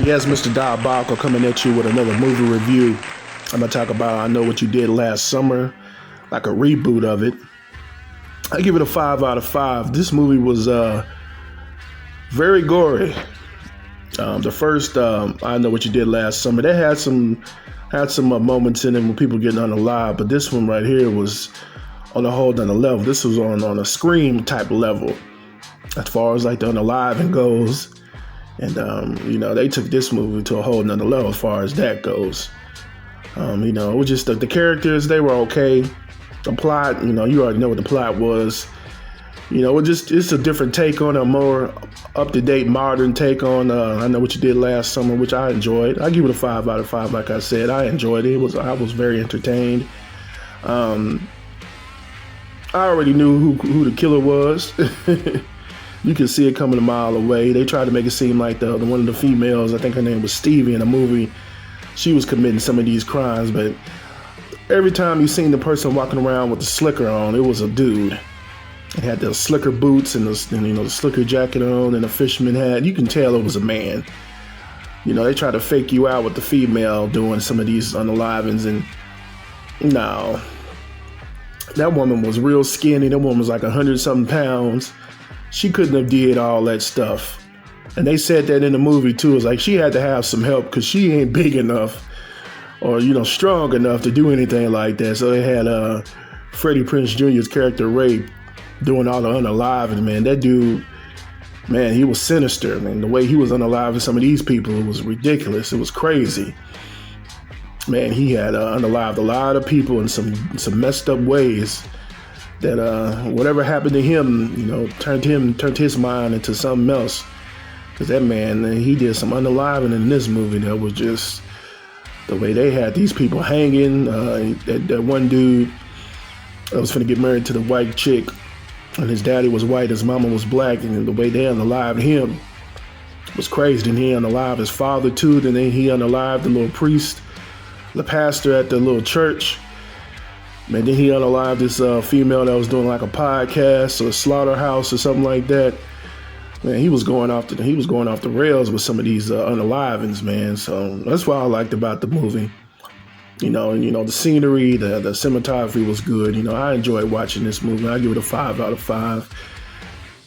Yes, Mr. Diabolical coming at you with another movie review. I'm going to talk about I Know What You Did Last Summer, like a reboot of it. I give it a 5 out of 5. This movie was very gory. The first I Know What You Did Last Summer, they had some moments in it when people getting unalive, but this one right here was on a whole nother level. This was on a Scream type level as far as like the unaliving goes. And, they took this movie to a whole nother level as far as that goes. It was just the characters, they were okay. The plot, you already know what the plot was. It's a different take on a more up-to-date, modern take on I Know What You Did Last Summer, which I enjoyed. I give it a 5 out of 5, like I said. I enjoyed it. I was very entertained. I already knew who the killer was. You can see it coming a mile away. They tried to make it seem like the one of the females, I think her name was Stevie in the movie, she was committing some of these crimes, but every time you seen the person walking around with the slicker on, it was a dude. It had the slicker boots and the slicker jacket on and a fisherman hat. You can tell it was a man. They try to fake you out with the female doing some of these unalivings, and no. That woman was real skinny. That woman was like 100-something pounds. She couldn't have did all that stuff. And they said that in the movie too. It's like she had to have some help because she ain't big enough or, strong enough to do anything like that. So they had Freddie Prinze Jr.'s character Ray doing all the unaliving, man. That dude, man, he was sinister. Man, the way he was unaliving some of these people, it was ridiculous. It was crazy. Man, he had unalived a lot of people in some messed up ways. That whatever happened to him, turned his mind into something else. Because that man, he did some unaliving in this movie that was just the way they had these people hanging. That one dude that was finna get married to the white chick, and his daddy was white, his mama was black, and the way they unalived him was crazy. Then he unalived his father too. Then he unalived the little priest, the pastor at the little church. Man, then he unalived this female that was doing like a podcast or a slaughterhouse or something like that. Man, he was going off the rails with some of these unalivings, man. So that's what I liked about the movie. The scenery, the cinematography was good. I enjoyed watching this movie. I give it a 5 out of 5.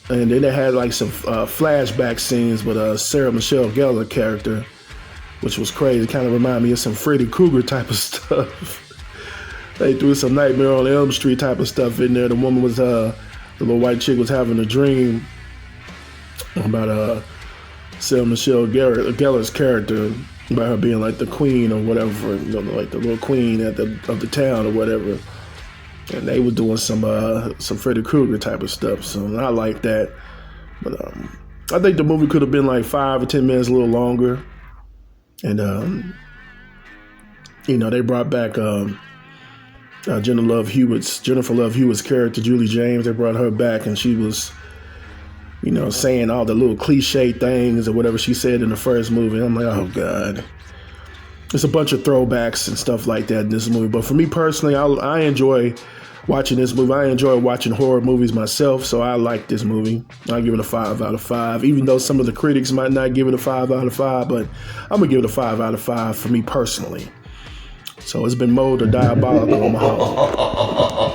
And then they had like some flashback scenes with Sarah Michelle Gellar character, which was crazy. It kind of reminded me of some Freddy Krueger type of stuff. They threw some Nightmare on Elm Street type of stuff in there. The woman was, the little white chick was having a dream about Sarah Michelle Gellar's character, about her being like the queen or whatever, like the little queen of the town or whatever. And they were doing some Freddy Krueger type of stuff. So I like that. But I think the movie could have been like 5 or 10 minutes a little longer. And they brought back Jennifer Love Hewitt's character, Julie James. They brought her back, and she was, saying all the little cliche things or whatever she said in the first movie. I'm like, oh God. There's a bunch of throwbacks and stuff like that in this movie. But for me personally, I enjoy watching this movie. I enjoy watching horror movies myself, so I like this movie. I give it a 5 out of 5, even though some of the critics might not give it a 5 out of 5, but I'm going to give it a 5 out of 5 for me personally. So it's been Mode or Diabolical on my home.